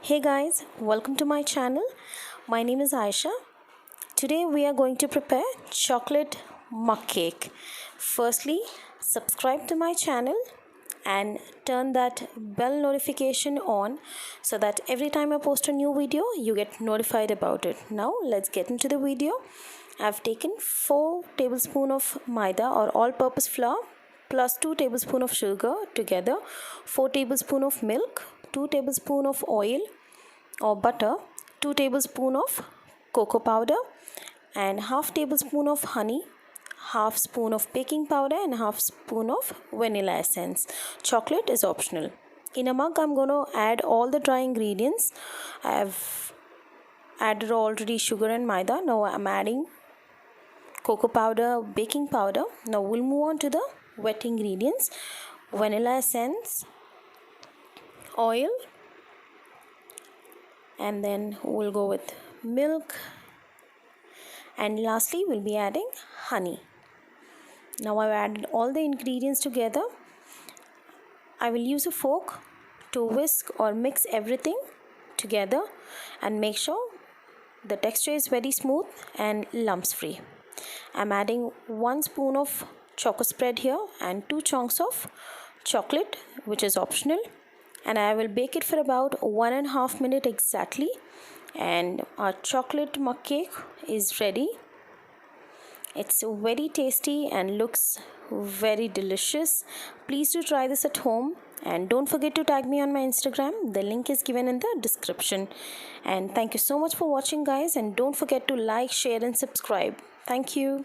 Hey guys, welcome to my channel. My name is Aisha. Today we are going to prepare chocolate mug cake. Firstly, subscribe to my channel and turn that bell notification on so that every time I post a new video, you get notified about it. Now let's get into the video. I've taken 4 tablespoons of Maida or all-purpose flour plus 2 tablespoons of sugar together, 4 tablespoons of milk, 2 tablespoons of oil or butter, 2 tablespoons of cocoa powder and half tablespoon of honey, half spoon of baking powder and half spoon of vanilla essence. Chocolate is optional. In a mug I'm going to add all the dry ingredients. I've added already sugar and maida. Now I'm adding cocoa powder, baking powder. Now we'll move on to the wet ingredients: vanilla essence, oil, and then we'll go with milk, and lastly we'll be adding honey. Now I've added all the ingredients together. I will use a fork to whisk or mix everything together and make sure the texture is very smooth and lumps free. I'm adding 1 spoon of choco spread here and 2 chunks of chocolate, which is optional, and I will bake it for about 1.5 minutes exactly, and our chocolate mug cake is ready. It's very tasty and looks very delicious. Please do try this at home and don't forget to tag me on my Instagram. The link is given in the description. And thank you so much for watching guys, and don't forget to like, share and subscribe. Thank you.